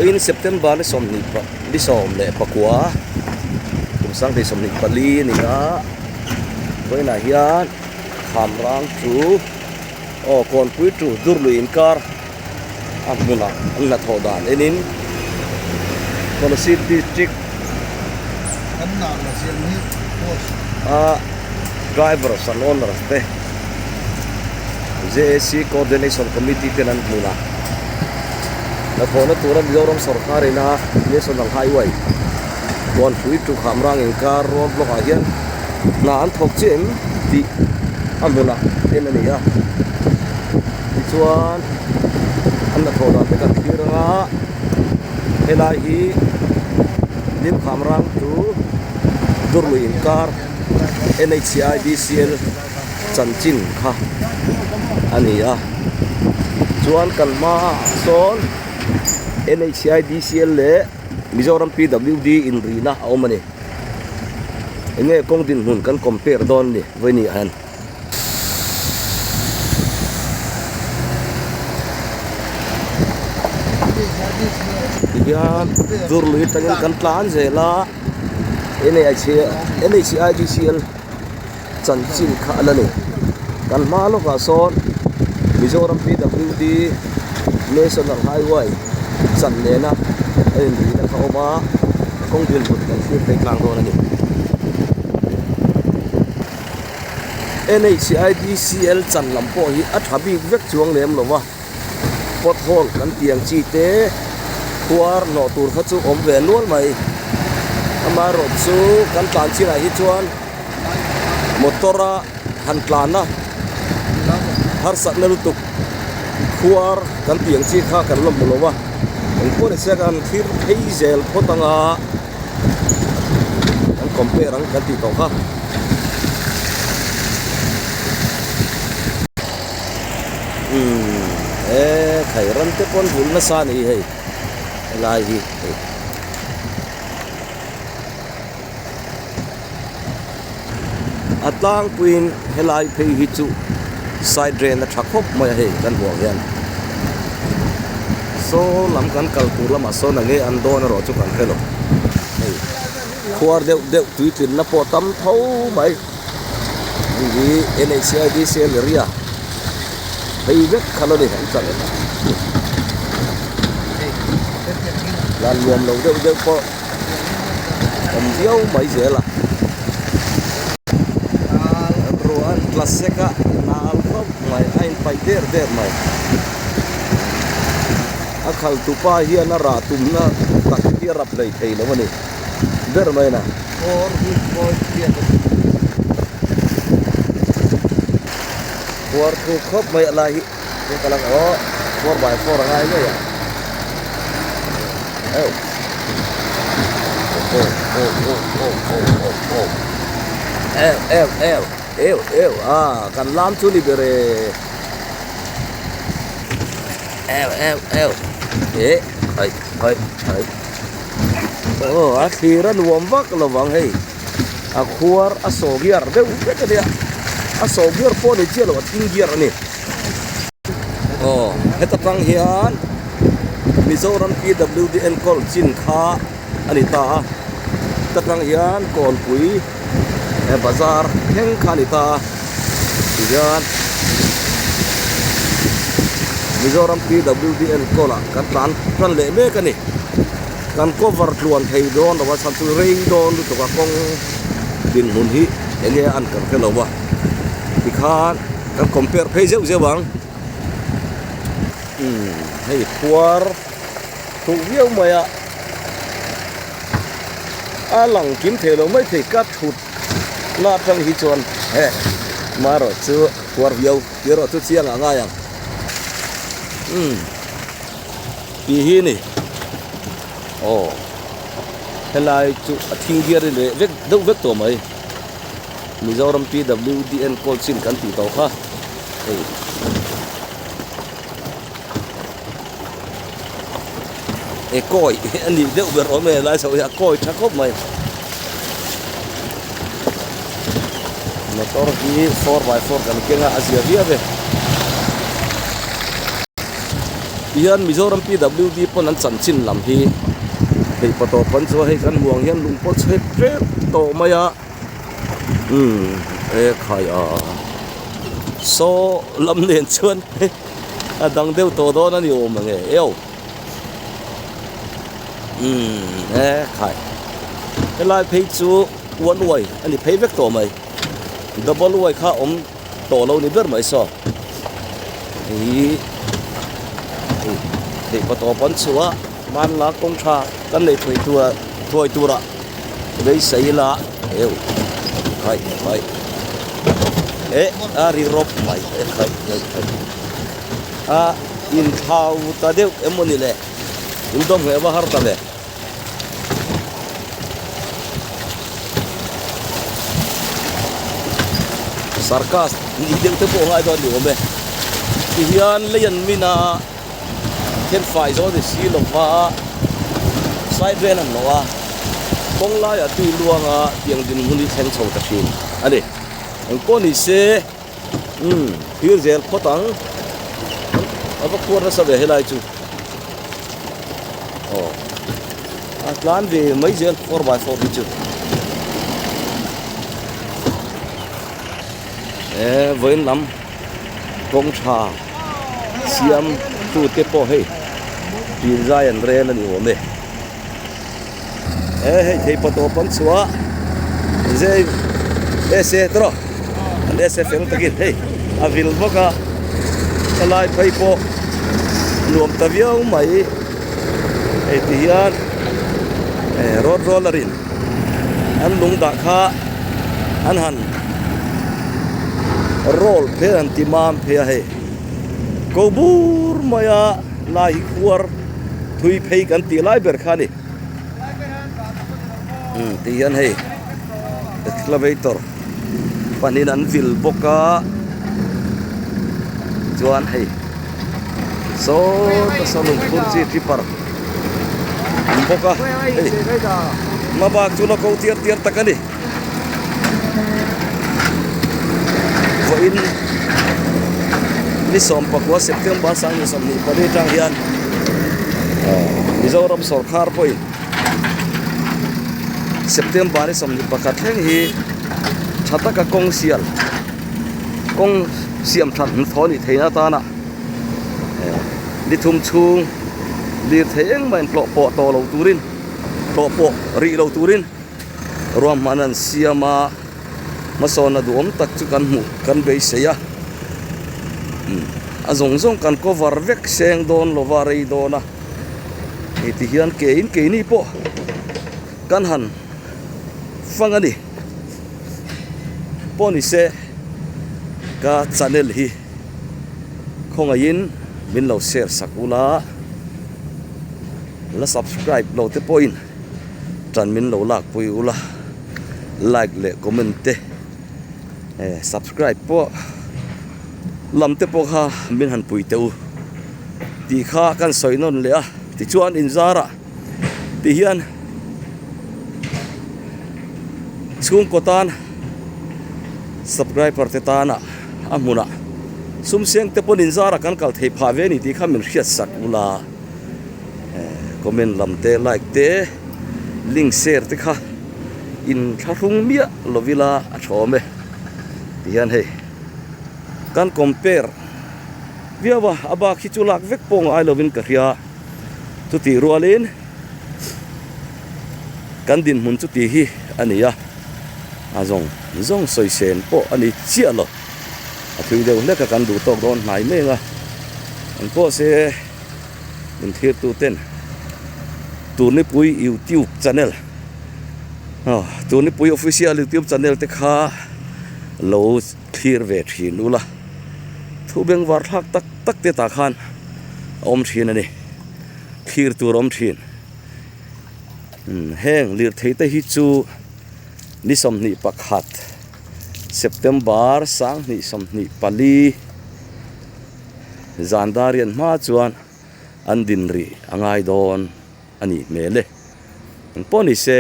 in September le som ni pa di som le pakwa kum sang di som ni pali ni na voi na hian kham rang chu o kon pui tu dur lu in kar amuna anna thodan enin policy district anna la sian ni driver salon raste JSC coordination committee tenan muna na phone turan yoram sarkar ina national highway kon pui tu kham rang in kar road block hian na an thok chem ti amuna enani ya chuan anna thodan te kan thira helai hi lim kham rang tu durlu in kar NHIDCL chanchin kha ania chuan kalma son NHIDCL le Mizoram PWD in rina omani enge kong din hun kan compare don ni với ni han ya durlu tangin kan tlan zela NHIDCL chanchin kha alani kan malo ka son Mizoram PWD national highway chan lena en ri na khoma kong din hut kan fi te klang don ani NHIDCL chan lampo hi athabi vek chuang lem lowa pothol kan tiang chi te tuar no tur kha chu om ve nual mai ama ro chu kan tlan chi na hi chuan motora han tlana har sat na lutuk khuar kan tiang chi kha kan lom lowa ang ko ne se kan thir heizel potanga kan compare ang kan ti to kha khai ran te pon bul na sa ni hei lai hi atlang puin helai phei hi chu side drain na thakop mai hei kan bo hian so lam kan kal tur lama so na nge an don ro chu kan khelo hei khuar deu tui tin na po tam tho mai ni NHIDCL area hei vek khalo ni han chale lan luom lo deu po om diau mai zela roan klaseka na alfa mai ain pai der mai akhal tupa hi na ra tum na tak hi rap dai thei lo ni der mai na or hi boy hi war khu khop mai lai ke kalang o 4x4 ngai le ya kan lam chu libere hai akhiran wom vak lo wang hei akhuar asogiar deu ke dia asogiar po ni chelo tinggiar ni heta tang hian Mizoram PWDN kol chin kha anita tatang hian kon pui bazar heng khanita hian Mizoram PWDN kola kan plan le me kan ni kan cover tluan thei don wa san tu rei don tu ka kong din hun hi enge an kan khelo wa tikhan kan compare phei zeu wang hei khuar thu viau maya alang kim thelo mai thei ka thut na tang hi chon he maro chu khuar viau yero chu chiang anga yang pi hi ni helai chu athing giar le vek deu vek to mai Mizoram PWDN kol chin kan ti to kha hei coi anh đi đeo biệt ốm này lại sao vậy coi chắc khóc mày motor ki 4x4 kan kenga Asia dia be hian Mizoram PWD pon an chan chin lam hi hei pato pan chu hei kan muang hian lungpol chhe tre to maya e khai a so lam nen chuan a dang deuh to do na ni om nge eo e khai helai phei chu one way ani phei vek to mai double way kha om to lo ni ber mai so hi thì có tổ bắn sữa man lá công tra căn này thôi tua ra đây xây là yêu hay ri rop hay in thao ta đều em muốn đi lệ in dom nghe bahar ta lệ sarkas ni đều tới bộ hai đó điều mẹ thì hiền liền mina thiên phải rồi thì xí lộc và sai bên anh nó bông lai ở tuy luang à tiếng đình muốn đi thành sầu tập xin anh đi anh có đi xe hiểu gì có tăng ở bắc qua ra sao về lại chú plan về mấy giờ 4x4 đi chú với lắm công trà xiêm tu tiếp po hey pin ra anh re là nhiều mẹ hey pato pan xóa dây ese tro anh ese phèn takin hey avil boka lại phải po nuông taviao mai hey tian road rollerin anh lung đã kha anh han roll phe anh timam phe hey cô bur maya lai kuar thui phei kan ti lai ber khani ti han hei excavator panin an vil boka chuan hei so ta salung phun chi tipar boka hei ma bak chu na ko tiar takani vo in ni som pakwa September sang ni som ni pari tang hian Mizoram sarkar poi September ni som ni pakhat thleng hi thataka kong siam than thoni theina ta na ni thum chung lir theng main plo po to lo turin to po ri lo turin rom manan siama masona duom tak chu kan mu kan be seya azong kan cover vek seng don lovarei dona iti hian ke ni po kan han fangani poni se ka channel hi khongain min lo share sakula la subscribe lo te point tran min lo lak pui ula like le comment te subscribe po lam te po kha min han pui teu ti kha kan soinon le a ti chuan in zara ti hian chung kotan subscriber te tana amuna sum seng te pon in zara kan kal thei pha ve ni ti kha min khiat sak ula comment lam te like te link share te kha in tharung mia lovila a thome ti hian hei kan compare viawa aba khichulak vek pong I lovin karia tu ti rualin kan din mun chu ti hi ania azong zong soi sen po ani chialo a thui deu le ka kan du tok don nai me nga an po se in thir tu ten tu ni pui YouTube channel tu ni pui official YouTube channel te kha lo clear ve thin ula thu beng war thak tak te ta khan om thin ani clear tur om thin heng lir thei te hi chu ni som ni pakhat September sang ni som ni pali zandarian ma chuan an din ri angai don ani mele an poni se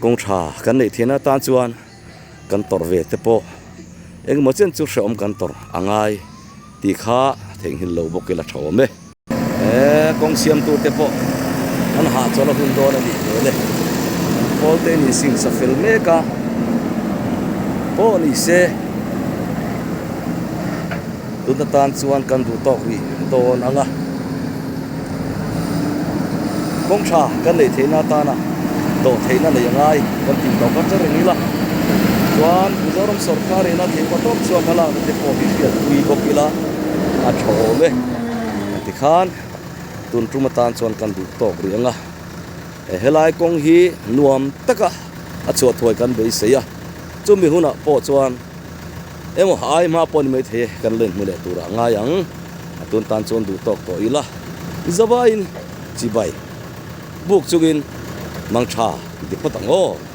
kong tha kan nei thena ta chuan kan tor ve te po eng mo chen chu hrom kan tor angai ti kha theng hin lo bok ila thawme kong siam tu te po an ha chola hun do na ni le pol te ni sing sa fel me ka po ni se tu ta tan chuan kan du tok ri don anga kong tha kan nei theina ta na do theina le yangai kan tin do ka char ni la chuan mizoram sarkar ina thei patok chuan khala te po hi fiat ui bok ila a thawme ti khan tun trumatan chuan kan du tok ri anga helai kong hi nuam taka a chuat thoi kan bei seya chumi huna po chuan emo ai ma pon mai the kan len mule tura nga yang tun tan chuan du tok to ila zabain chibai buk chugin mangtha di patang o